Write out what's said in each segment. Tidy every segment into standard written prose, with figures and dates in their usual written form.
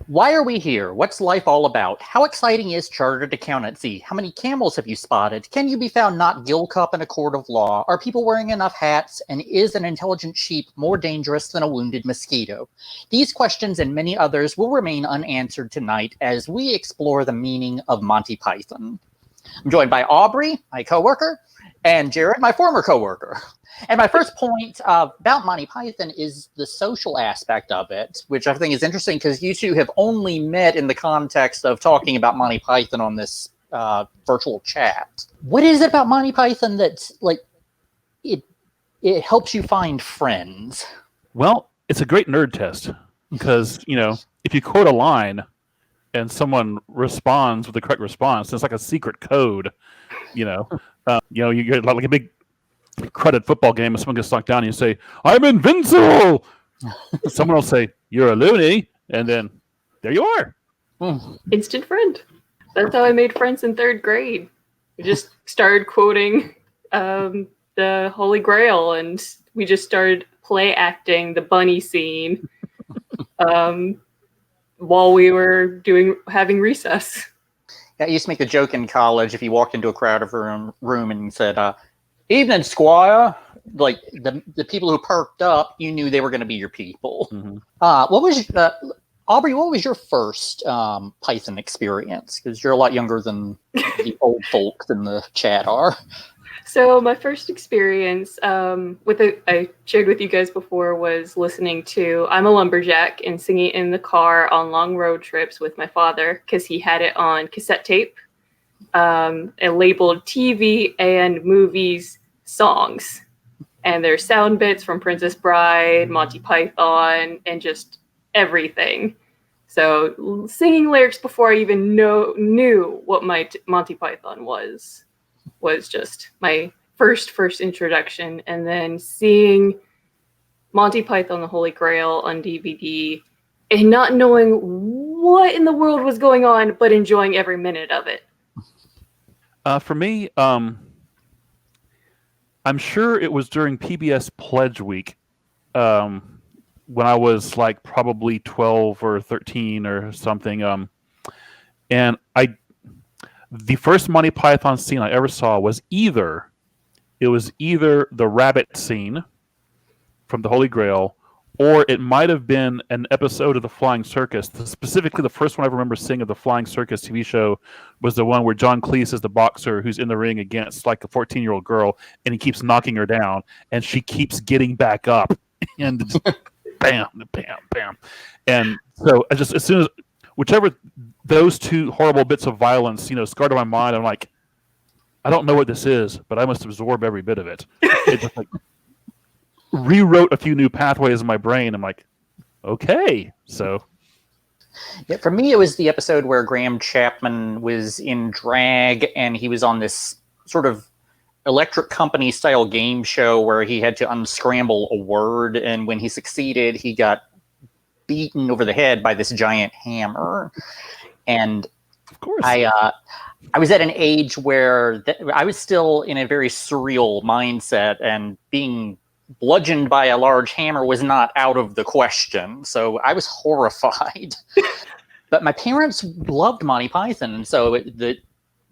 Why are we here? What's life all about? How exciting is chartered accountancy? How many camels have you spotted? Can you be found not gill cup in a court of law? Are people wearing enough hats? And is an intelligent sheep more dangerous than a wounded mosquito? These questions and many others will remain unanswered tonight as we explore the meaning of Monty Python. I'm joined by Aubrey, my coworker, and Jared, my former coworker. And my first point about Monty Python is the social aspect of it, which I think is interesting because you two have only met in the context of talking about Monty Python on this virtual chat. What is it about Monty Python that's like it helps you find friends? Well, it's a great nerd test because, if you quote a line and someone responds with the correct response, it's like a secret code, you get like a big crowded football game and someone gets knocked down and you say, "I'm invincible." Someone will say, "You're a loony," and then there you are. Instant friend. That's how I made friends in 3rd grade. We just started quoting the Holy Grail, and we just started play acting the bunny scene while we were having recess. I used to make the joke in college if you walked into a crowded room and said, "Evening, Squire," like the people who perked up, you knew they were going to be your people. Mm-hmm. Aubrey, what was your first Python experience? Because you're a lot younger than the old folks in the chat are. So my first experience I shared with you guys before was listening to I'm a Lumberjack and singing in the car on long road trips with my father because he had it on cassette tape. And labeled TV and movies songs, and there's sound bits from Princess Bride, Monty Python, and just everything. So singing lyrics before I even knew what Monty Python was just my first introduction, and then seeing Monty Python the Holy Grail on DVD and not knowing what in the world was going on, but enjoying every minute of it. For me, I'm sure it was during PBS Pledge Week when I was like probably 12 or 13 or something. And the first Monty Python scene I ever saw was either the rabbit scene from the Holy Grail, or it might have been an episode of The Flying Circus. Specifically, the first one I remember seeing of The Flying Circus TV show was the one where John Cleese is the boxer who's in the ring against like a 14-year-old girl, and he keeps knocking her down, and she keeps getting back up, and bam, bam, bam. And so I just, as soon as whichever those two horrible bits of violence, scarred on my mind, I'm like, I don't know what this is, but I must absorb every bit of it. It just like rewrote a few new pathways in my brain. I'm like, okay, so. Yeah, for me, it was the episode where Graham Chapman was in drag and he was on this sort of Electric Company style game show where he had to unscramble a word, and when he succeeded, he got beaten over the head by this giant hammer. And of course, I was at an age where I was still in a very surreal mindset, and being bludgeoned by a large hammer was not out of the question. So I was horrified. But my parents loved Monty Python, and so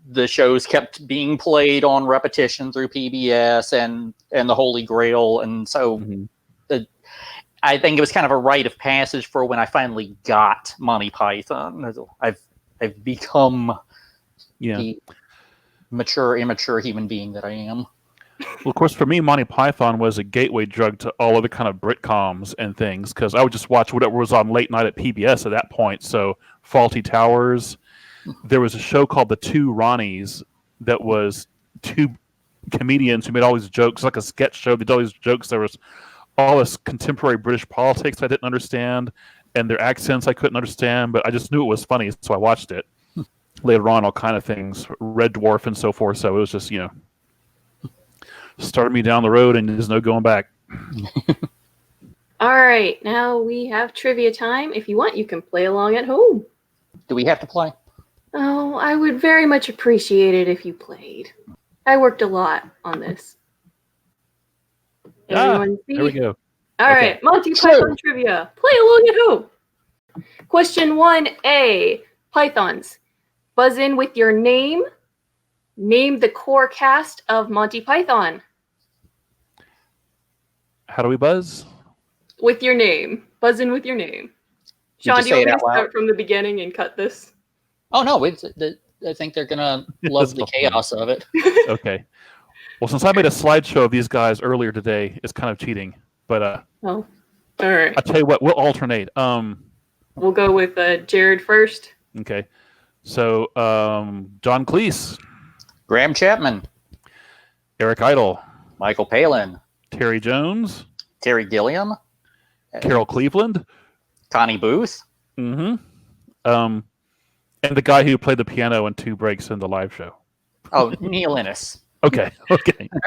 the shows kept being played on repetition through PBS and the Holy Grail, and so I think it was kind of a rite of passage for when I finally got Monty Python. I've become the mature, immature human being that I am. Well, of course, for me, Monty Python was a gateway drug to all other kind of Britcoms and things, because I would just watch whatever was on late night at PBS at that point. So Fawlty Towers. There was a show called The Two Ronnies that was two comedians who made all these jokes, like a sketch show. They did all these jokes. There was all this contemporary British politics I didn't understand, and their accents I couldn't understand, but I just knew it was funny, so I watched it. Later on, all kind of things, Red Dwarf and so forth. So it was just, started me down the road, and there's no going back. All right, now we have trivia time. If you want, you can play along at home. Do we have to play? Oh, I would very much appreciate it if you played. I worked a lot on this. Everyone see? There we go. All right, Monty Python trivia. Play along at home. Question 1A, Pythons. Buzz in with your name. Name the core cast of Monty Python. How do we buzz? With your name. Buzz in with your name. Sean, do you want me to start from the beginning and cut this? Oh, no. I think they're going to love the chaos of it. Okay. Well, since I made a slideshow of these guys earlier today, it's kind of cheating. But all right. I'll tell you what, we'll alternate. We'll go with Jared first. Okay. So, John Cleese. Graham Chapman. Eric Idle. Michael Palin. Terry Jones. Terry Gilliam. Carol Cleveland. Connie Booth. Mm-hmm. And the guy who played the piano in 2 breaks in the live show. Oh, Neil Innes. Okay. All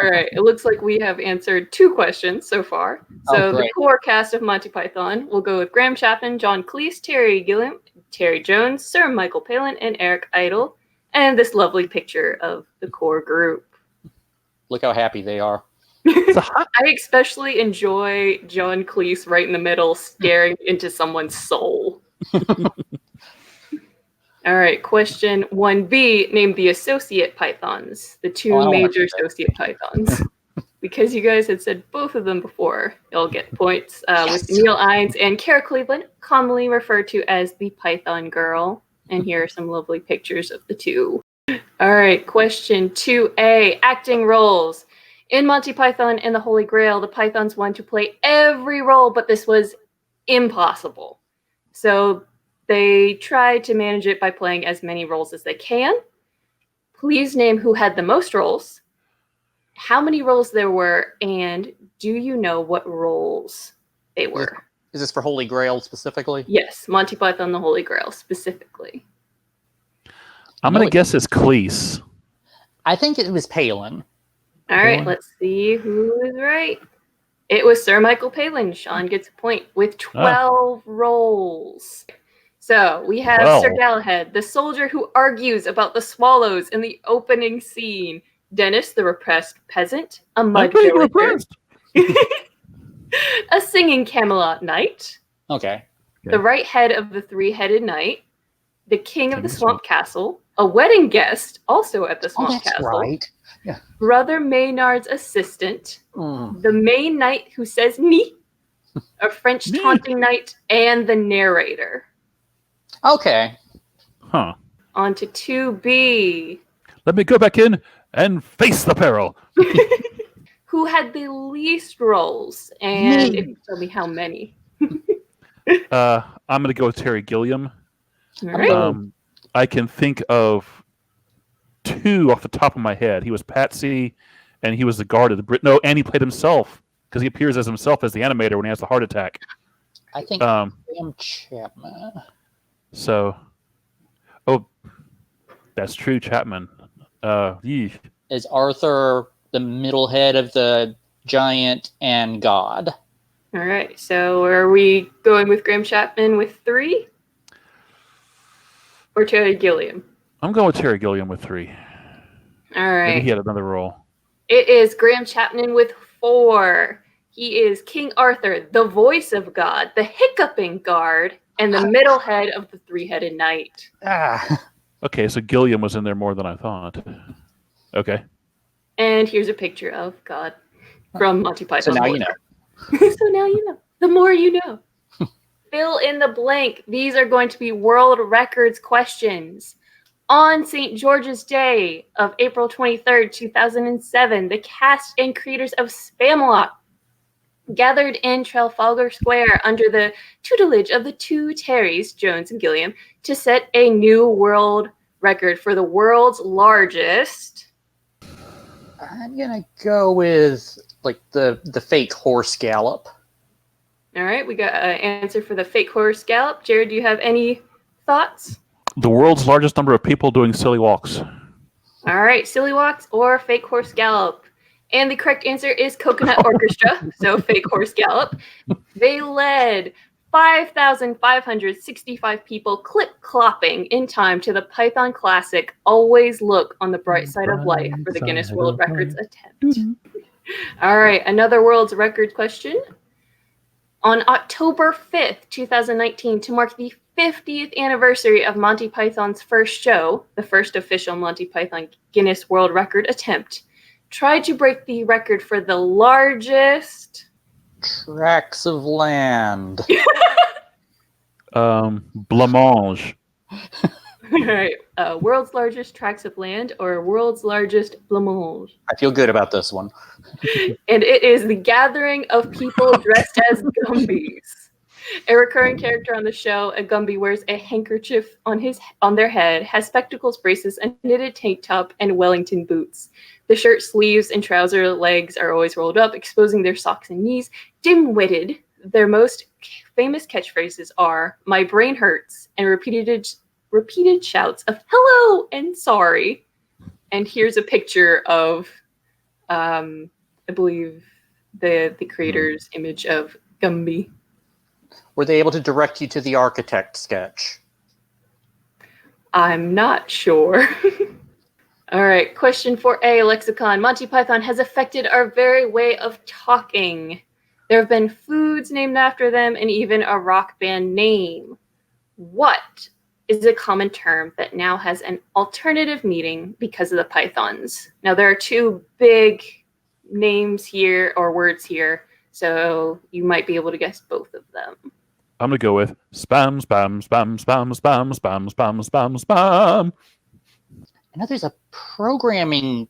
right. It looks like we have answered 2 questions so far. So the core cast of Monty Python will go with Graham Chapman, John Cleese, Terry Gilliam, Terry Jones, Sir Michael Palin, and Eric Idle, and this lovely picture of the core group. Look how happy they are. I especially enjoy John Cleese right in the middle, staring into someone's soul. All right, question 1B, name the associate pythons, the 2 major associate pythons. Because you guys had said both of them before, you'll get points. With Neil Innes and Carol Cleveland, commonly referred to as the Python Girl. And here are some lovely pictures of the 2. All right, question 2A, acting roles. In Monty Python and the Holy Grail, the Pythons wanted to play every role, but this was impossible. So they tried to manage it by playing as many roles as they can. Please name who had the most roles, how many roles there were, and do you know what roles they were? Is this for Holy Grail specifically? Yes, Monty Python, the Holy Grail specifically. I'm going to guess it's Cleese. I think it was Palin. All right, let's see who is right. It was Sir Michael Palin. Sean gets a point with 12 roles. So we have Sir Galahad, the soldier who argues about the swallows in the opening scene. Dennis, the repressed peasant, a mud villager, a singing Camelot knight. Okay. The right head of the 3-headed knight, the king of the swamp castle, a wedding guest, also at the swamp castle. Right. Yeah. Brother Maynard's assistant, the main knight who says "ni," a French taunting knight, and the narrator. Okay. Huh. On to 2B. Let me go back in and face the peril. Who had the least roles? And if you tell me how many. I'm going to go with Terry Gilliam. All right. I can think of 2 off the top of my head. He was Patsy, and he was the guard of the Brit. No, and he played himself because he appears as himself as the animator when he has the heart attack. I think Graham Chapman. So, that's true, Chapman. Is Arthur the middle head of the giant and God? All right. So are we going with Graham Chapman with 3? Or Terry Gilliam? I'm going with Terry Gilliam with 3. All right. Maybe he had another role. It is Graham Chapman with 4. He is King Arthur, the voice of God, the hiccuping guard, and the middle head of the 3-headed knight. Okay, so Gilliam was in there more than I thought. Okay. And here's a picture of God from Monty Python. So now you know. So now you know. The more you know. Fill in the blank. These are going to be world records questions. On St. George's Day of April 23rd, 2007, the cast and creators of Spamalot gathered in Trafalgar Square under the tutelage of the 2 Terrys, Jones and Gilliam, to set a new world record for the world's largest. I'm gonna go with the fake horse gallop. All right, we got an answer for the fake horse gallop. Jared, do you have any thoughts? The world's largest number of people doing silly walks. All right, silly walks or fake horse gallop. And the correct answer is Coconut Orchestra, so fake horse gallop. They led 5,565 people clip-clopping in time to the Python classic, Always Look on the Bright Side of Life for the Guinness World Records attempt. All right, another world's record question. On October 5th, 2019, to mark the 50th anniversary of Monty Python's first show, the first official Monty Python Guinness World Record attempt, tried to break the record for the largest Tracts of land. Blancmange. Right. World's largest tracts of land or world's largest blancmange. I feel good about this one. And it is the gathering of people dressed as Gumbies. A recurring character on the show, a Gumby wears a handkerchief on their head, has spectacles, braces, a knitted tank top, and Wellington boots. The shirt sleeves and trouser legs are always rolled up, exposing their socks and knees. Dim-witted, their most famous catchphrases are "My brain hurts" and repeated shouts of "hello" and "sorry." And here's a picture of, I believe, the creator's image of Gumby. Were they able to direct you to the architect sketch? I'm not sure. All right, question 4A, Lexicon. Monty Python has affected our very way of talking. There have been foods named after them and even a rock band name. What is a common term that now has an alternative meaning because of the Pythons? Now, there are two big names here or words here, so you might be able to guess both of them. I'm going to go with spam, spam, spam, spam, spam, spam, spam, spam, spam. I know there's a programming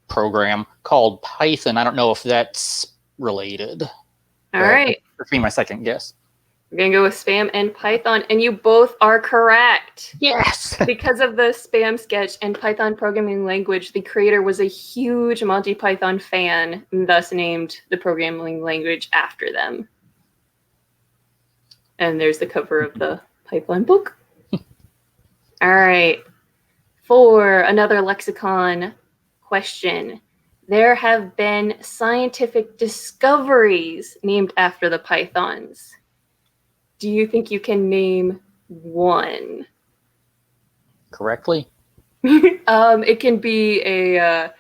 program called Python. I don't know if that's related. All right. That'd be my second guess. We're going to go with spam and Python, and you both are correct. Yes! Because of the spam sketch and Python programming language, the creator was a huge Monty Python fan and thus named the programming language after them. And there's the cover of the Python book. All right. For another Lexicon question, there have been scientific discoveries named after the Pythons. Do you think you can name one? Correctly? It can be a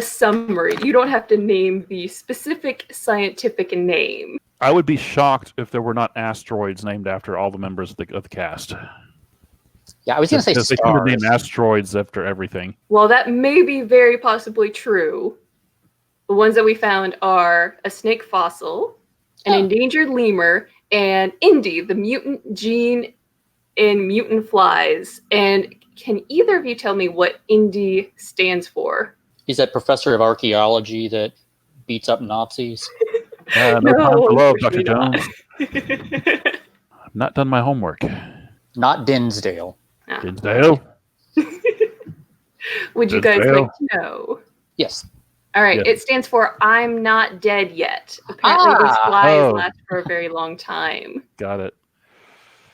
summary. You don't have to name the specific scientific name. I would be shocked if there were not asteroids named after all the members of the cast. Yeah, I was going to say stars. They seem to name asteroids after everything. Well, that may be very possibly true. The ones that we found are a snake fossil, an endangered lemur, and Indy, the mutant gene in mutant flies. And can either of you tell me what Indy stands for? He's that professor of archaeology that beats up Nazis. No time for love, Dr. Jones. I've not done my homework. Not Dinsdale. Ah. Dinsdale? Would you guys like to know? Yes. All right. Yeah. It stands for "I'm not dead yet." Apparently, these flies last for a very long time. Got it.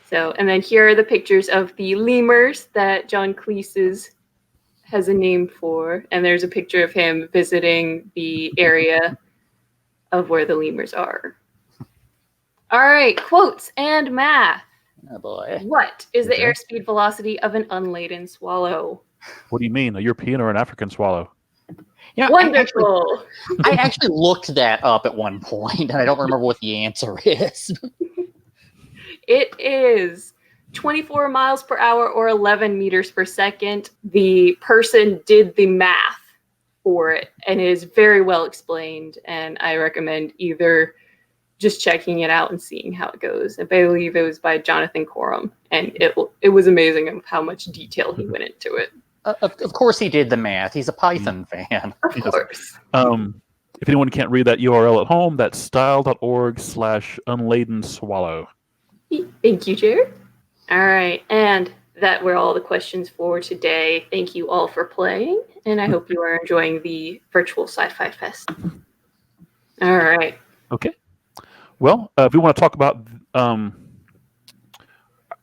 So, and then here are the pictures of the lemurs that John Cleese has a name for. And there's a picture of him visiting the area of where the lemurs are. All right. Quotes and math. Oh boy. What is the Okay. airspeed velocity of an unladen swallow? What do you mean? A European or an African swallow? You know, Wonderful. I actually looked that up at one point, and I don't remember what the answer is. It is 24 miles per hour or 11 meters per second. The person did the math for it, and it is very well explained, and I recommend either just checking it out and seeing how it goes. I believe it was by Jonathan Coram, and it was amazing of how much detail he went into it. Of course he did the math. He's a Python fan. Of course. If anyone can't read that URL at home, that's style.org/unladen swallow. Thank you, Jared. All right, and that were all the questions for today. Thank you all for playing, and I hope you are enjoying the virtual Sci-Fi Fest. All right. Okay. Well, if we want to talk about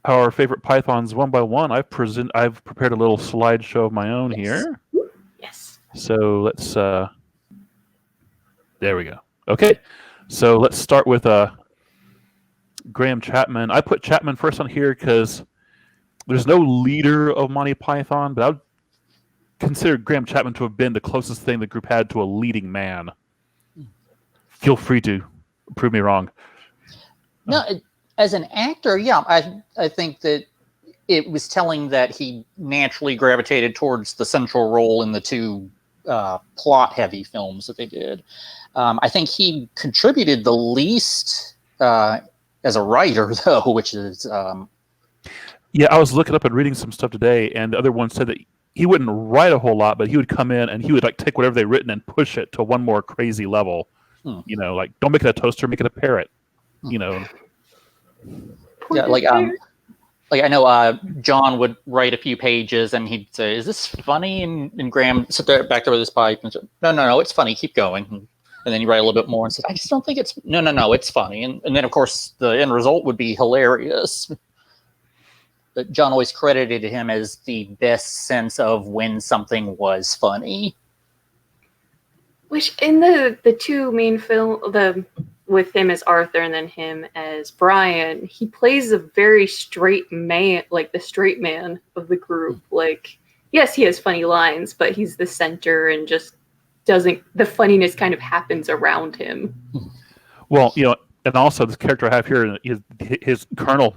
our favorite Pythons one by one, I've prepared a little slideshow of my own here. Yes. So let's there we go. Okay. So let's start with Graham Chapman. I put Chapman first on here because there's no leader of Monty Python, but I would consider Graham Chapman to have been the closest thing the group had to a leading man. feel free to prove me wrong. No, as an actor, yeah, I think that it was telling that he naturally gravitated towards the central role in the two plot-heavy films that they did. I think he contributed the least as a writer, though, which is... Yeah, I was looking up and reading some stuff today, and the other one said that he wouldn't write a whole lot, but he would come in and he would like take whatever they'd written and push it to one more crazy level. You know, like don't make it a toaster, make it a parrot. You know. Yeah, like I know John would write a few pages and he'd say, "Is this funny?" And Graham sit there back there with his pipe and say, "No, it's funny. Keep going." And then you write a little bit more and say, "I just don't think it's no, it's funny." And then of course the end result would be hilarious. But John always credited him as the best sense of when something was funny. Which in the two main film, with him as Arthur and then him as Brian, he plays a very straight man, like the straight man of the group. Like, yes, he has funny lines, but he's the center and just doesn't, the funniness kind of happens around him. Well, you know, and also this character I have here, his Colonel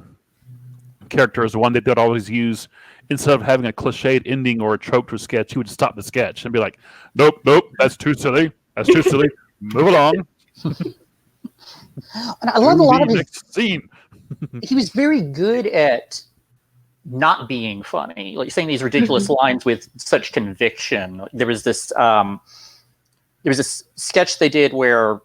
character is the one that they'd always use. Instead of having a cliched ending or a trope to a sketch, he would stop the sketch and be like, nope, that's too silly. That's too silly. Move along. And I love a lot of his scene. He was very good at not being funny, like saying these ridiculous lines with such conviction. There was this sketch they did where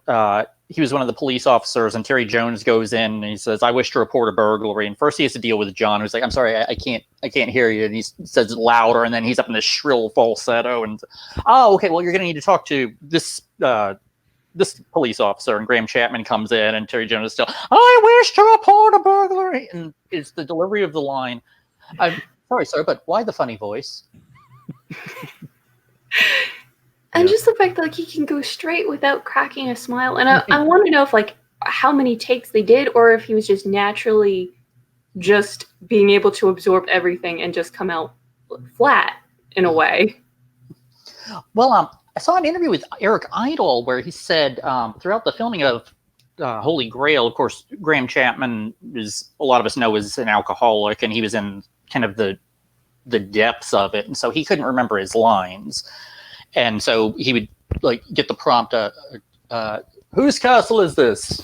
he was one of the police officers, and Terry Jones goes in and he says, "I wish to report a burglary." And first he has to deal with John, who's like, "I'm sorry, I can't hear you." And he says it louder, and then he's up in this shrill falsetto, and "Oh, okay, well, you're going to need to talk to this police officer." And Graham Chapman comes in, and Terry Jones is still, "I wish to report a burglary." And it's the delivery of the line. "I'm sorry, sir, but why the funny voice?" And just the fact that like he can go straight without cracking a smile. And I want to know if like how many takes they did, or if he was just naturally just being able to absorb everything and just come out flat in a way. Well, I saw an interview with Eric Idle where he said throughout the filming of Holy Grail, of course, Graham Chapman is, a lot of us know, is an alcoholic, and he was in kind of the depths of it, and so he couldn't remember his lines. And so he would like get the prompt, "Whose castle is this?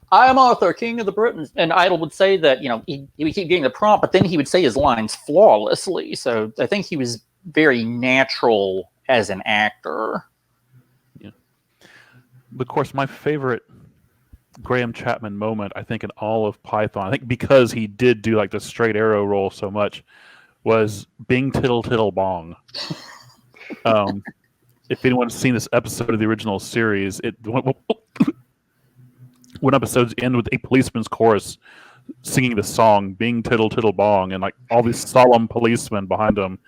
I am Arthur, King of the Britons." And Idle would say that, you know, he would keep getting the prompt, but then he would say his lines flawlessly. So I think he was very natural as an actor. Yeah. Of course, my favorite Graham Chapman moment, I think, in all of Python, I think because he did do like the straight arrow roll so much, was Bing Tittle Tittle Bong. If anyone's seen this episode of the original series, when episodes end with a policeman's chorus singing the song "Bing Tittle Tittle Bong" and like all these solemn policemen behind him,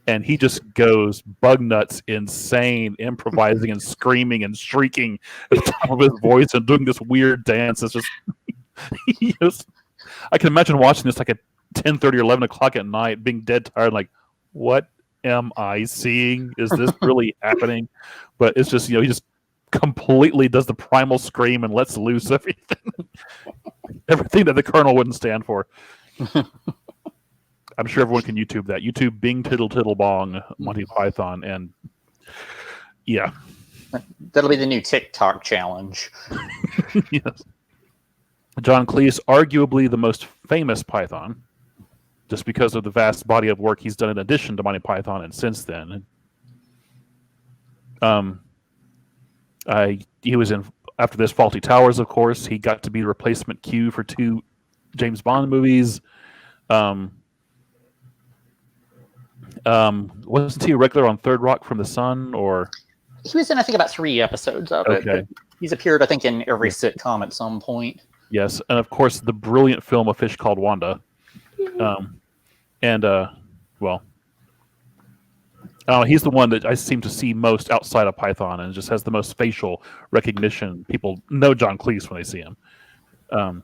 and he just goes bug nuts, insane, improvising and screaming and shrieking at the top of his voice and doing this weird dance. It's just, I can imagine watching this like at 10:30 or 11 o'clock at night, being dead tired, like, what am I seeing? Is this really happening? But it's just, you know, he just completely does the primal scream and lets loose everything that the Colonel wouldn't stand for. I'm sure everyone can YouTube that. YouTube Bing Tittle Tittle Bong Monty Python, and yeah, that'll be the new TikTok challenge. Yes. John Cleese, arguably the most famous Python, just because of the vast body of work he's done in addition to Monty Python and since then. He was in, after this, Fawlty Towers, of course. He got to be replacement Q for 2 James Bond movies. Wasn't he a regular on Third Rock from the Sun? Or he was in, I think, about 3 episodes of it. But he's appeared, I think, in every sitcom at some point. Yes, and of course the brilliant film A Fish Called Wanda. He's the one that I seem to see most outside of Python, and just has the most facial recognition. People know John Cleese when they see him, and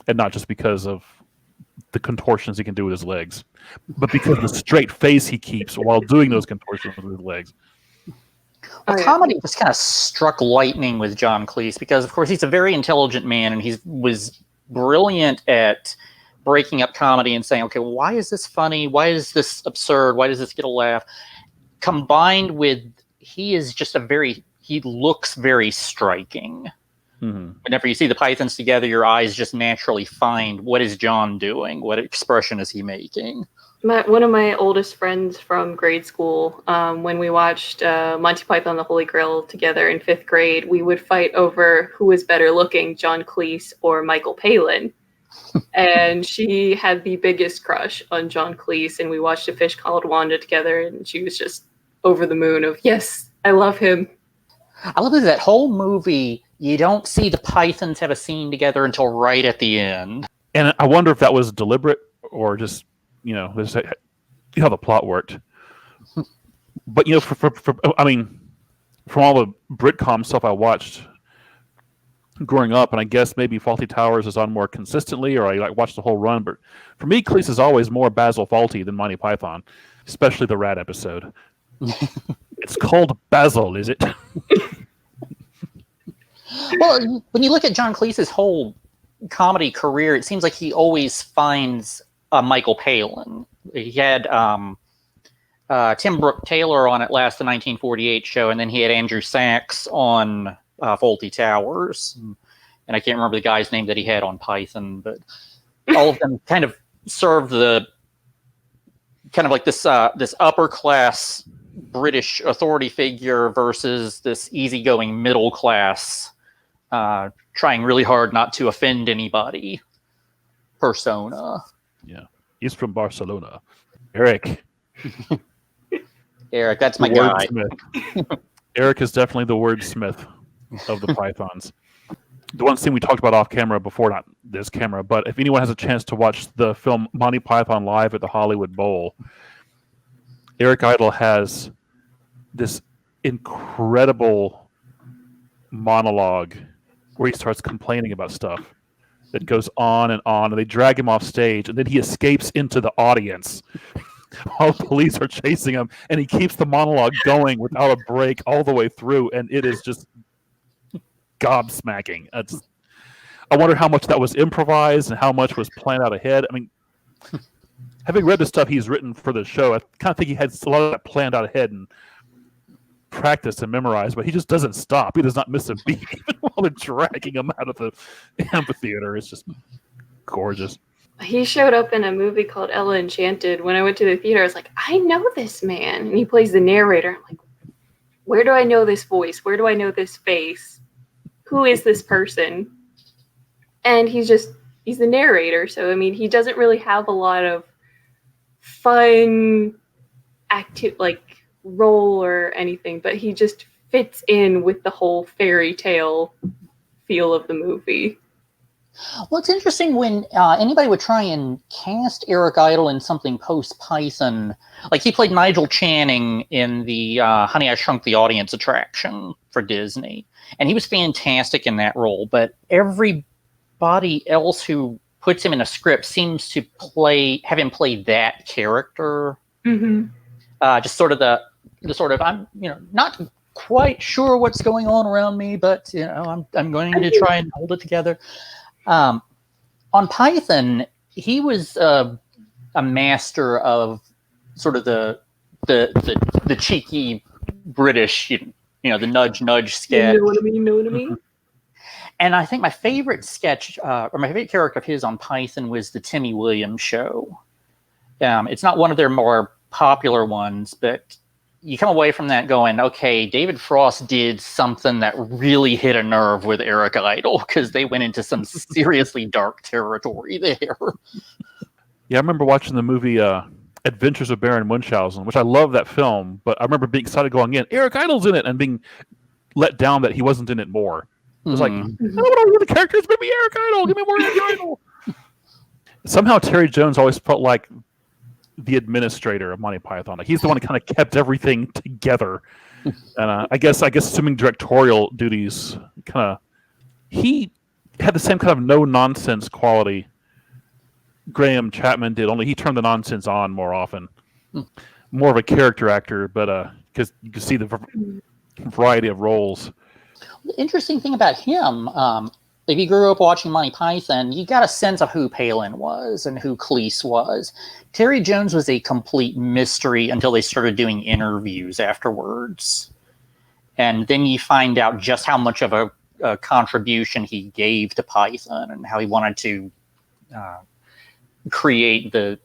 not just because of the contortions he can do with his legs, but because of the straight face he keeps while doing those contortions with his legs. Well, comedy just kind of struck lightning with John Cleese because, of course, he's a very intelligent man, and he was brilliant at breaking up comedy and saying, okay, why is this funny? Why is this absurd? Why does this get a laugh? Combined with, he looks very striking. Mm-hmm. Whenever you see the Pythons together, your eyes just naturally find, what is John doing? What expression is he making? One of my oldest friends from grade school, when we watched Monty Python, the Holy Grail together in 5th grade, we would fight over who was better looking, John Cleese or Michael Palin. And she had the biggest crush on John Cleese, and we watched A Fish Called Wanda together, and she was just over the moon of, yes, I love him. I love that whole movie, you don't see the Pythons have a scene together until right at the end. And I wonder if that was deliberate or just, this how the plot worked. But I mean, from all the Britcom stuff I watched growing up, and I guess maybe Fawlty Towers is on more consistently, or I watched the whole run. But for me, Cleese is always more Basil Fawlty than Monty Python, especially the rat episode. It's called Basil, is it? Well, when you look at John Cleese's whole comedy career, it seems like he always finds Michael Palin. He had Tim Brooke Taylor on at last, the 1948 show, and then he had Andrew Sachs on Fawlty Towers. And I can't remember the guy's name that he had on Python, but all of them kind of serve the kind of like this upper class British authority figure versus this easygoing middle class trying really hard not to offend anybody persona. Yeah, he's from Barcelona. Eric, that's my guy. Eric is definitely the wordsmith of the Pythons. The one scene we talked about off camera before, not this camera, but if anyone has a chance to watch the film Monty Python Live at the Hollywood Bowl, Eric Idle has this incredible monologue where he starts complaining about stuff that goes on, and they drag him off stage, and then he escapes into the audience while police are chasing him, and he keeps the monologue going without a break all the way through, and it is just gobsmacking. I wonder how much that was improvised and how much was planned out ahead. I mean, having read the stuff he's written for the show, I kind of think he had a lot of that planned out ahead and practiced and memorized, but he just doesn't stop. He does not miss a beat, even while they're dragging him out of the amphitheater. It's just gorgeous. He showed up in a movie called Ella Enchanted. When I went to the theater, I was like, I know this man. And he plays the narrator. I'm like, where do I know this voice? Where do I know this face? Who is this person? And he's the narrator. So, I mean, he doesn't really have a lot of fun, active, role or anything, but he just fits in with the whole fairy tale feel of the movie. Well, it's interesting when anybody would try and cast Eric Idle in something post-Python. Like, he played Nigel Channing in the Honey, I Shrunk the Audience attraction for Disney. And he was fantastic in that role. But everybody else who puts him in a script seems to have him play that character. Mm-hmm. Just sort of I'm not quite sure what's going on around me, but I'm going to try and hold it together. On Python, he was a master of sort of the cheeky British, the nudge sketch. You know what I mean? And I think my favorite sketch, or my favorite character of his on Python was the Timmy Williams show. It's not one of their more popular ones, but you come away from that going, okay, David Frost did something that really hit a nerve with Eric Idle, because they went into some seriously dark territory there. Yeah, I remember watching the movie Adventures of Baron Munchausen, which I love that film, but I remember being excited going in, Eric Idle's in it, and being let down that he wasn't in it more. It was like, I don't know the characters, maybe Eric Idle, give me more Eric Idle. Somehow Terry Jones always felt like the administrator of Monty Python. Like, he's the one who kind of kept everything together. And I guess assuming directorial duties, he had the same kind of no-nonsense quality Graham Chapman did, only he turned the nonsense on more often. More of a character actor, but because you can see variety of roles. The interesting thing about him, if you grew up watching Monty Python, you got a sense of who Palin was and who Cleese was. Terry Jones was a complete mystery until they started doing interviews afterwards. And then you find out just how much of a contribution he gave to Python and how he wanted to create the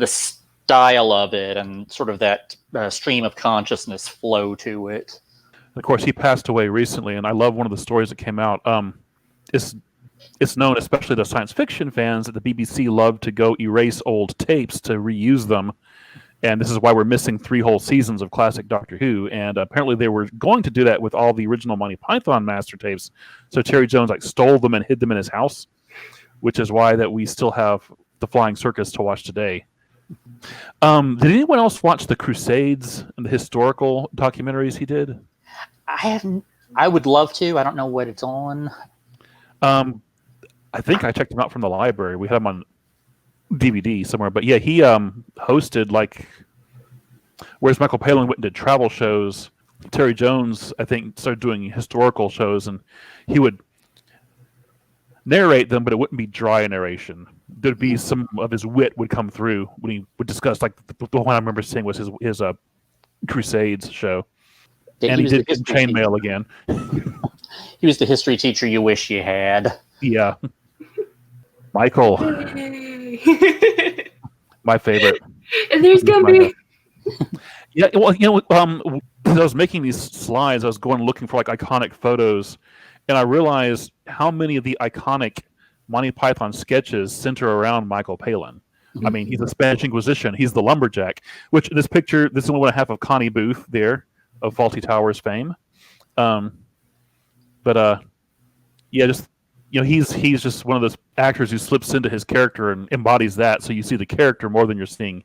style of it and sort of that stream of consciousness flow to it. Of course, he passed away recently, and I love one of the stories that came out. It's known, especially to science fiction fans, that the BBC loved to go erase old tapes to reuse them. And this is why we're missing 3 whole seasons of classic Doctor Who. And apparently they were going to do that with all the original Monty Python master tapes. So Terry Jones stole them and hid them in his house, which is why that we still have the Flying Circus to watch today. Did anyone else watch the Crusades and the historical documentaries he did? I haven't. I would love to. I don't know what it's on. I think I checked them out from the library. We had them on DVD somewhere. But yeah, he hosted whereas Michael Palin went and did travel shows, Terry Jones, I think, started doing historical shows, and he would narrate them, but it wouldn't be dry narration. There'd be some of his wit would come through when he would discuss, the one I remember seeing was his Crusades show. Yeah, and he did chainmail again. He was the history teacher you wish you had. Yeah. Michael. My favorite. And there's Gumby. Yeah, well, as I was making these slides, I was going looking for iconic photos, and I realized how many of the iconic Monty Python sketches center around Michael Palin. Mm-hmm. I mean, he's the Spanish Inquisition. He's the lumberjack, which in this picture, this is one I have of Connie Booth there, of Fawlty Towers fame. Yeah, just he's just one of those actors who slips into his character and embodies that. So you see the character more than you're seeing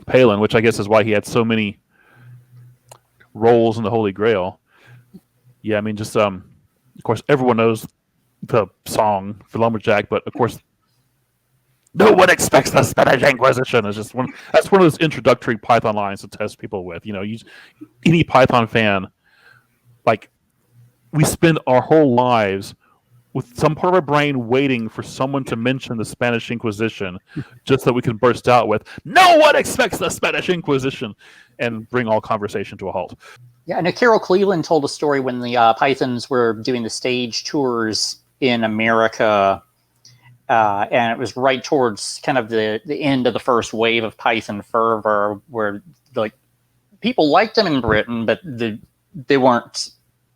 Palin, which I guess is why he had so many roles in the Holy Grail. Yeah, I mean, just of course, everyone knows the song for Lumberjack, but of course, no one expects the Spanish Inquisition. Is just that's one of those introductory Python lines to test people with. Any Python fan, we spend our whole lives with some part of our brain waiting for someone to mention the Spanish Inquisition, just so we can burst out with "No one expects the Spanish Inquisition" and bring all conversation to a halt. Yeah, and Carol Cleveland told a story when the Pythons were doing the stage tours in America, and it was right towards kind of the end of the first wave of Python fervor, where people liked them in Britain, but they weren't.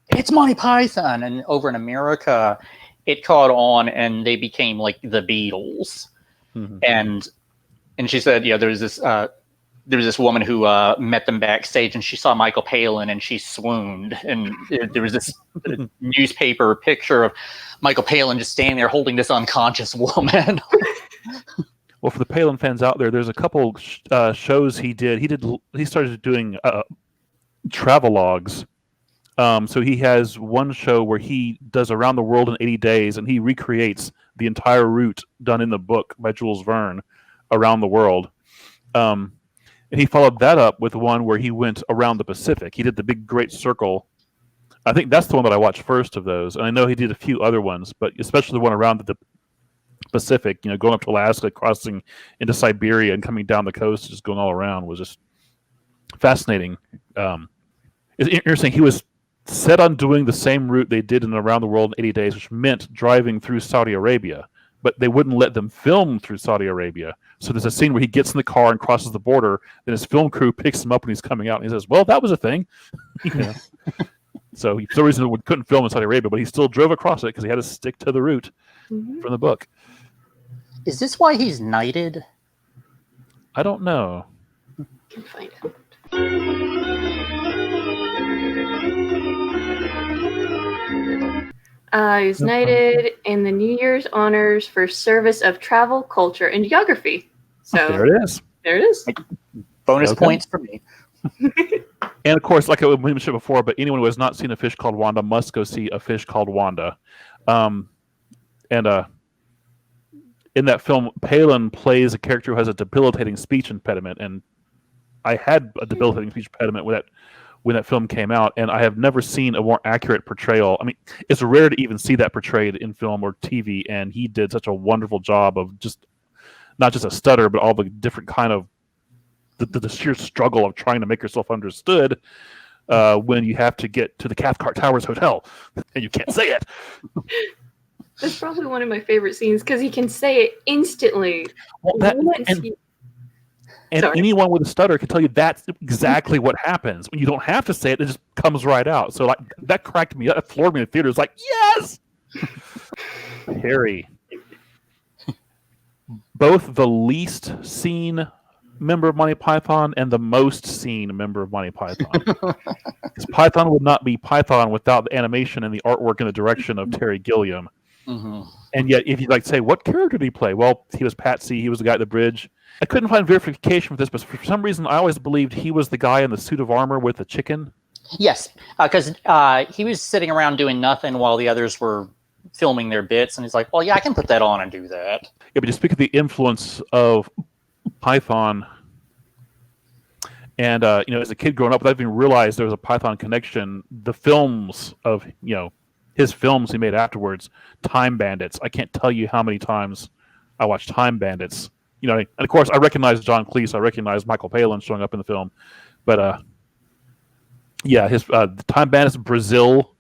It's Monty Python, and over in America, it caught on, and they became like the Beatles. Mm-hmm. And she said, there was this woman who met them backstage, and she saw Michael Palin, and she swooned. And there was this newspaper picture of Michael Palin just standing there holding this unconscious woman. Well, for the Palin fans out there, there's a couple shows he did. He started doing travelogues. So he has one show where he does Around the World in 80 Days, and he recreates the entire route done in the book by Jules Verne around the world. And he followed that up with one where he went around the Pacific. He did the big Great Circle. I think that's the one that I watched first of those. And I know he did a few other ones, but especially the one around the Pacific, going up to Alaska, crossing into Siberia, and coming down the coast, just going all around, was just fascinating. It's interesting. He was set on doing the same route they did in Around the World in 80 Days, which meant driving through Saudi Arabia, but they wouldn't let them film through Saudi Arabia. So there's a scene where he gets in the car and crosses the border, then his film crew picks him up when he's coming out, and he says, well, that was a thing. So for some reason, we couldn't film in Saudi Arabia, but he still drove across it because he had to stick to the route from the book. Is this why he's knighted? I don't know. Can find out. He was knighted in the New Year's honors for service of travel, culture, and geography. So there it is. There it is. Bonus points for me. And of course, like I mentioned before, but anyone who has not seen A Fish Called Wanda must go see A Fish Called Wanda. In that film, Palin plays a character who has a debilitating speech impediment, and I had a debilitating speech impediment when that film came out, and I have never seen a more accurate portrayal. I mean, it's rare to even see that portrayed in film or TV, and he did such a wonderful job of just not just a stutter, but all the different kind of the sheer struggle of trying to make yourself understood when you have to get to the Cathcart Towers Hotel and you can't say it. That's probably one of my favorite scenes because he can say it instantly. And anyone with a stutter can tell you that's exactly what happens. When you don't have to say it, it just comes right out. So like that cracked me up, that floored me in the theater. It's like, yes! Harry. Both the least seen member of Monty Python and the most seen member of Monty Python. Because Python would not be Python without the animation and the artwork and the direction of Terry Gilliam. Mm-hmm. And yet, if you like say, what character did he play? Well, he was Patsy. He was the guy at the bridge. I couldn't find verification for this, but for some reason, I always believed he was the guy in the suit of armor with the chicken. Yes, because he was sitting around doing nothing while the others were filming their bits, and he's like, well, yeah, I can put that on and do that. Yeah, but just speak of the influence of Python, and as a kid growing up, without even realized there was a Python connection, the films of, his films he made afterwards, Time Bandits. I can't tell you how many times I watched Time Bandits. And of course, I recognize John Cleese. I recognize Michael Palin showing up in the film. But, his Time Bandits Brazil,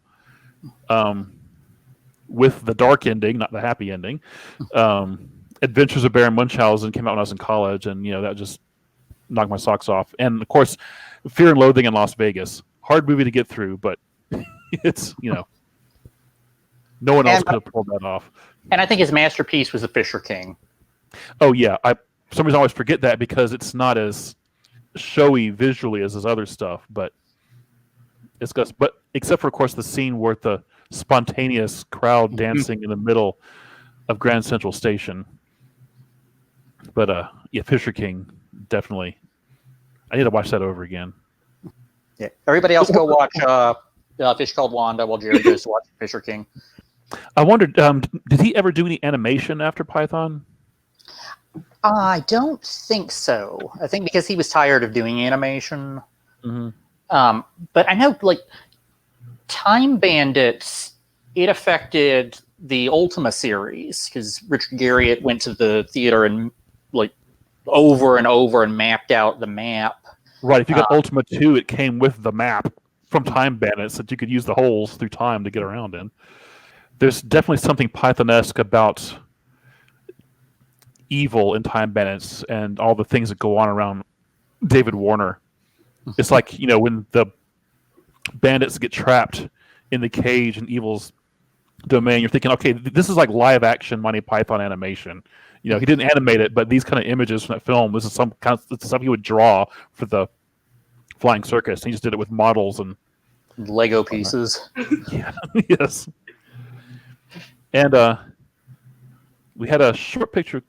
with the dark ending, not the happy ending. Adventures of Baron Munchausen came out when I was in college, and, that just knocked my socks off. And, of course, Fear and Loathing in Las Vegas. Hard movie to get through, but it's, no one else could have pulled that off. And I think his masterpiece was The Fisher King. Oh, yeah. For some reason I always forget that because it's not as showy visually as his other stuff, but except for, of course, the scene where the spontaneous crowd dancing in the middle of Grand Central Station. But, Fisher King, definitely. I need to watch that over again. Yeah. Everybody else go watch Fish Called Wanda while Jared goes to watch Fisher King. I wondered, did he ever do any animation after Python? I don't think so. I think because he was tired of doing animation. Mm-hmm. But I know, Time Bandits, it affected the Ultima series because Richard Garriott went to the theater and over and over and mapped out the map. Right. If you got Ultima 2, it came with the map from Time Bandits that you could use the holes through time to get around in. There's definitely something Python-esque about evil in Time Bandits and all the things that go on around David Warner. It's like, when the bandits get trapped in the cage in evil's domain, you're thinking, okay, this is like live action Monty Python animation. He didn't animate it, but these kind of images from that film, this is some kind of stuff he would draw for the Flying Circus. He just did it with models and Lego pieces. Yeah, yes. And we had a short picture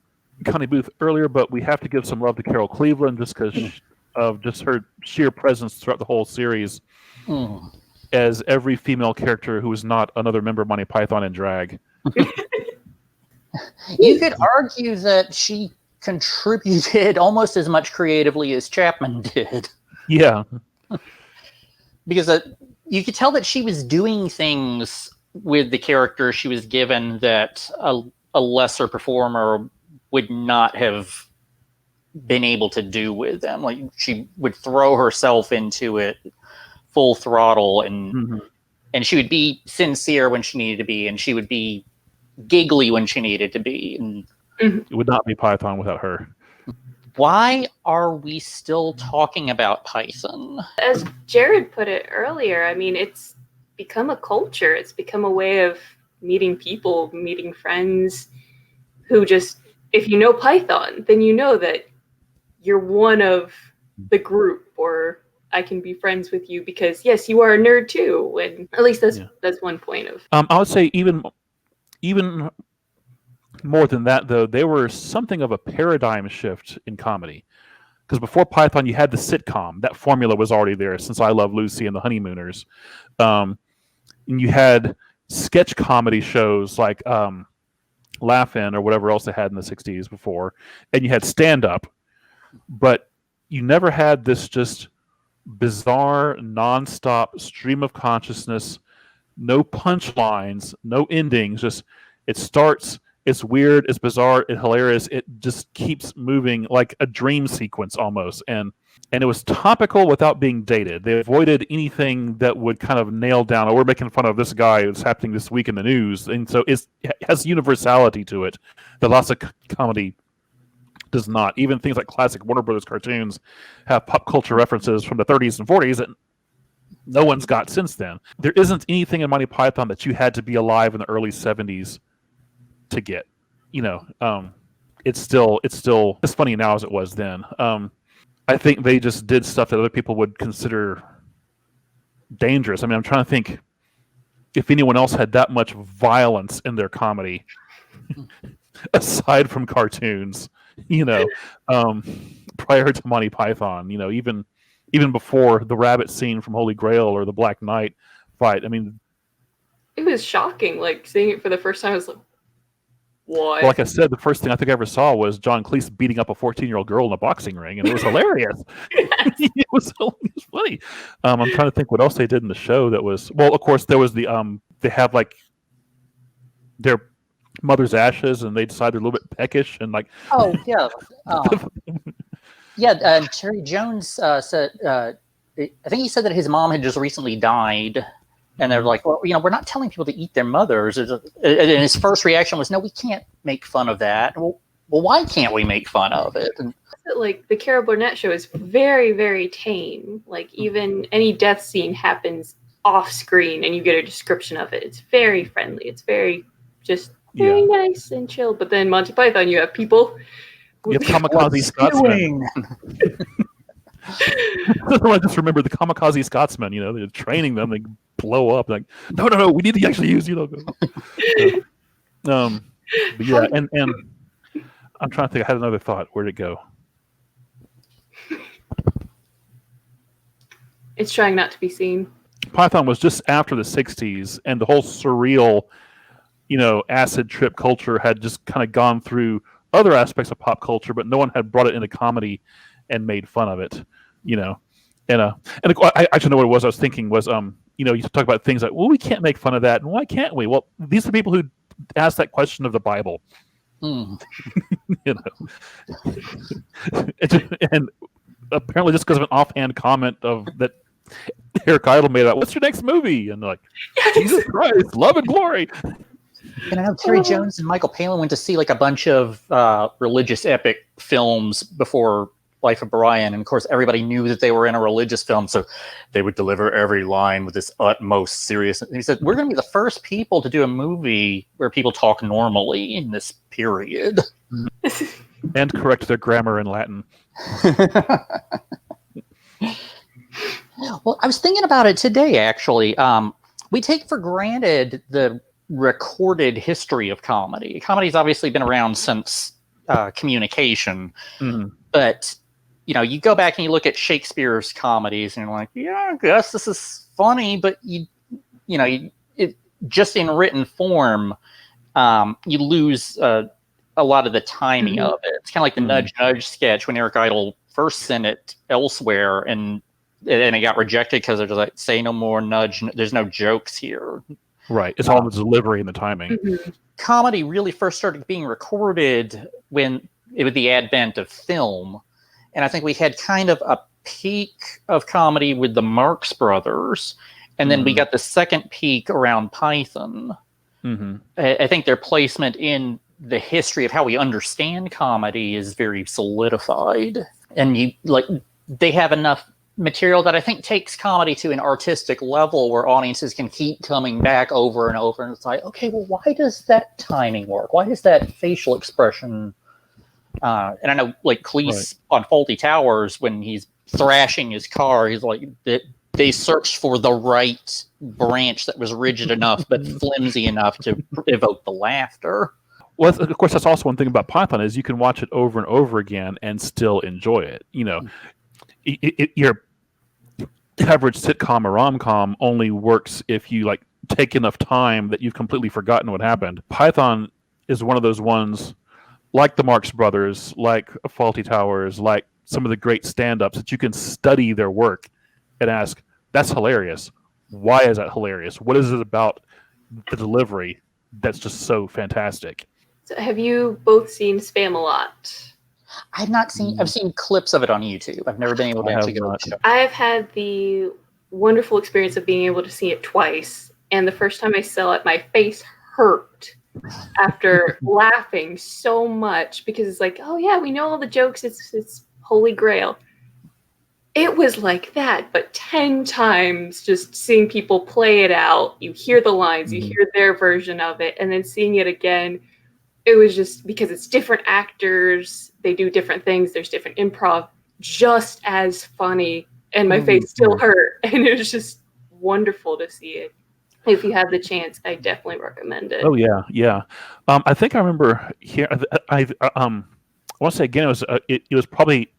Connie Booth earlier, but we have to give some love to Carol Cleveland just because of just her sheer presence throughout the whole series as every female character who is not another member of Monty Python in drag. You could argue that she contributed almost as much creatively as Chapman did. Yeah. Because you could tell that she was doing things with the character she was given that a lesser performer would not have been able to do with them. She would throw herself into it full throttle, and she would be sincere when she needed to be, and she would be giggly when she needed to be. And it would not be Python without her. Why are we still talking about Python? As Jared put it earlier, I mean, it's become a culture. It's become a way of meeting people, meeting friends who just, if you know Python, then you know that you're one of the group, or I can be friends with you because, yes, you are a nerd too. And at least that's one point of. I would say even more than that, though, they were something of a paradigm shift in comedy. Because before Python, you had the sitcom. That formula was already there since I Love Lucy and The Honeymooners. And you had sketch comedy shows like Laugh-In or whatever else they had in the 60s before. And you had stand-up. But you never had this just bizarre, nonstop stream of consciousness, no punchlines, no endings. Just it starts. It's weird. It's bizarre. It's hilarious. It just keeps moving like a dream sequence almost, and it was topical without being dated. They avoided anything that would kind of nail down, oh, we're making fun of this guy who's happening this week in the news. And so it has universality to it that lots of comedy does not. Even things like classic Warner Brothers cartoons have pop culture references from the 30s and 40s that no one's got since then. There isn't anything in Monty Python that you had to be alive in the early 70s to get. It's still as funny now as it was then. I think they just did stuff that other people would consider dangerous. I mean, I'm trying to think if anyone else had that much violence in their comedy, aside from cartoons, prior to Monty Python, even before the rabbit scene from Holy Grail or the Black Knight fight. I mean, it was shocking. Like seeing it for the first time, I was like, what? Like I said, the first thing I think I ever saw was John Cleese beating up a 14-year-old girl in a boxing ring, and it was hilarious. it was funny. I'm trying to think what else they did in the show that was. Well, of course, there was the they have like their mother's ashes, and they decide they're a little bit peckish and like. Oh yeah, yeah. Terry Jones said. I think he said that his mom had just recently died. And they're like, well, we're not telling people to eat their mothers. And his first reaction was, no, we can't make fun of that. Well, why can't we make fun of it? And, like the Carol Burnett show is very, very tame. Like even any death scene happens off screen and you get a description of it. It's very friendly. It's very nice and chill. But then Monty Python, you have people. You have kamikaze Scotsmen. I just remember the kamikaze Scotsmen. They're training them. They blow up. Like, no, we need to actually use. But yeah, and I'm trying to think. I had another thought. Where'd it go? It's trying not to be seen. Python was just after the 60s, and the whole surreal, acid trip culture had just kind of gone through other aspects of pop culture, but no one had brought it into comedy and made fun of it, And I actually know what it was. I was thinking was, you talk about things like, well, we can't make fun of that, and why can't we? Well, these are people who asked that question of the Bible. And apparently, just because of an offhand comment of that, Eric Idle made out. What's your next movie? And they're like, Jesus Christ, love and glory. And I know Terry Jones and Michael Palin went to see like a bunch of religious epic films before Life of Brian, and of course everybody knew that they were in a religious film, so they would deliver every line with this utmost seriousness. And he said, we're going to be the first people to do a movie where people talk normally in this period. And correct their grammar in Latin. Well, I was thinking about it today, actually. We take for granted the recorded history of comedy. Comedy's obviously been around since communication, but you go back and you look at Shakespeare's comedies, and you're like, yeah, I guess this is funny, but it just in written form, you lose a lot of the timing of it. It's kind of like the Nudge Nudge sketch when Eric Idle first sent it elsewhere, and it got rejected because they're just like, say no more, nudge. There's no jokes here. Right. It's all the delivery and the timing. Comedy really first started being recorded with the advent of film. And I think we had kind of a peak of comedy with the Marx Brothers. And then we got the second peak around Python. I think their placement in the history of how we understand comedy is very solidified. And they have enough material that I think takes comedy to an artistic level where audiences can keep coming back over and over. And it's like, okay, well, why does that timing work? Why does that facial expression? And I know, like Cleese on Fawlty Towers, when he's thrashing his car, he's like, they searched for the right branch that was rigid enough but flimsy enough to evoke the laughter. Well, of course, that's also one thing about Python is you can watch it over and over again and still enjoy it. Your average sitcom or rom-com only works if you take enough time that you've completely forgotten what happened. Python is one of those ones, like the Marx Brothers, like Fawlty Towers, like some of the great stand-ups, that you can study their work and ask, "That's hilarious. Why is that hilarious? What is it about the delivery that's just so fantastic?" So have you both seen Spam-A-Lot? I've not seen. I've seen clips of it on YouTube. I've never been able to I actually have go to not. the show. I have had the wonderful experience of being able to see it twice. And the first time I saw it, my face hurt after laughing so much because it's like, oh yeah, we know all the jokes. It's Holy Grail. It was like that, but 10 times just seeing people play it out. You hear the lines, you hear their version of it, and then seeing it again. It was just because it's different actors, they do different things, there's different improv, just as funny, and my face still hurt, and it was just wonderful to see it. If you have the chance, I definitely recommend it. Oh yeah, yeah. I think I remember here. I want to say again, it was probably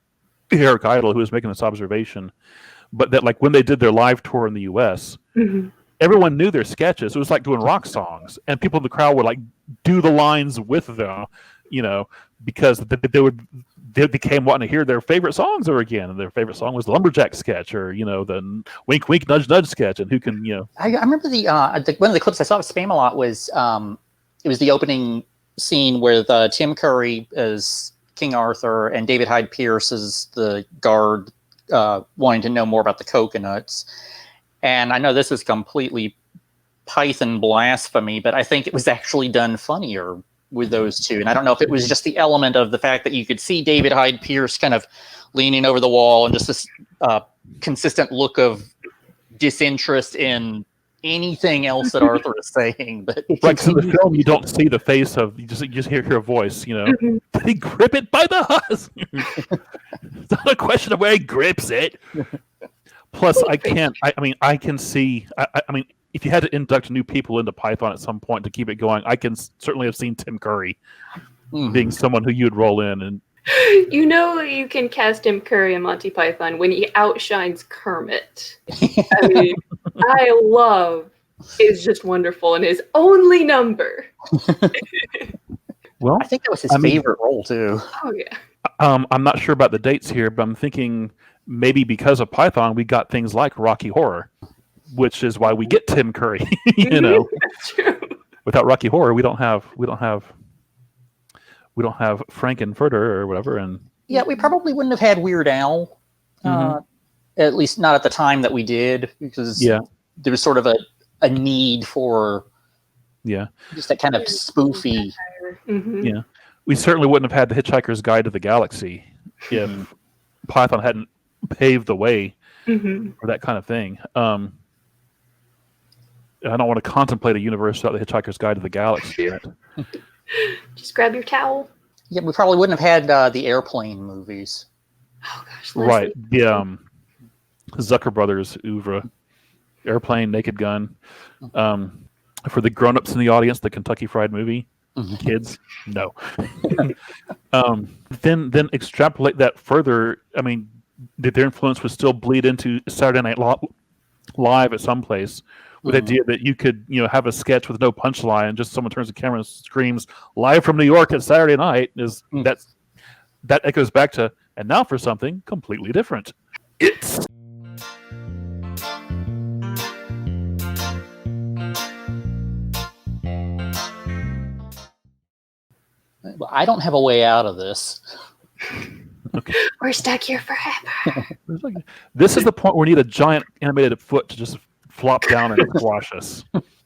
Eric Idle who was making this observation, but that like when they did their live tour in the U.S., everyone knew their sketches. It was like doing rock songs, and people in the crowd would like do the lines with them, because they became wanting to hear their favorite songs over again. And their favorite song was the Lumberjack sketch, or the Wink Wink Nudge Nudge sketch, and who can I remember one of the clips I saw of Spam-A-Lot was it was the opening scene with Tim Curry as King Arthur and David Hyde Pierce as the guard wanting to know more about the coconuts. And I know this is completely Python blasphemy, but I think it was actually done funnier with those two. And I don't know if it was just the element of the fact that you could see David Hyde Pierce kind of leaning over the wall and just this consistent look of disinterest in anything else that Arthur is saying. But right, because in the film you don't see the face of you just hear a voice. Did he grip it by the husk? It's not a question of where he grips it. Plus, I can see. I mean, if you had to induct new people into Python at some point to keep it going, I can certainly have seen Tim Curry being someone who you'd roll in and. You can cast Tim Curry in Monty Python when he outshines Kermit. I mean, I love is just wonderful and his only number. Well, I think that was his favorite role too. Oh yeah. I'm not sure about the dates here, but I'm thinking maybe because of Python, we got things like Rocky Horror, which is why we get Tim Curry. That's true. Without Rocky Horror, we don't have Frankenfurter or whatever. And yeah, we probably wouldn't have had Weird Al, at least not at the time that we did, because there was sort of a need for just that kind of spoofy. Yeah, we certainly wouldn't have had The Hitchhiker's Guide to the Galaxy if Python hadn't paved the way for that kind of thing. I don't want to contemplate a universe without The Hitchhiker's Guide to the Galaxy yet. Just grab your towel. Yeah, we probably wouldn't have had the Airplane movies. Oh gosh, right? The Zucker Brothers oeuvre, Airplane, Naked Gun. For the grown-ups in the audience, the Kentucky Fried Movie. Kids, no. Then extrapolate that further. I mean, did their influence would still bleed into Saturday Night Live at some place with the idea that you could, have a sketch with no punchline and just someone turns the camera and screams live from New York at Saturday night that echoes back to, and now for something completely different. It's Well, I don't have a way out of this. Okay. We're stuck here forever. This is the point where we need a giant animated foot to just flop down and squash us.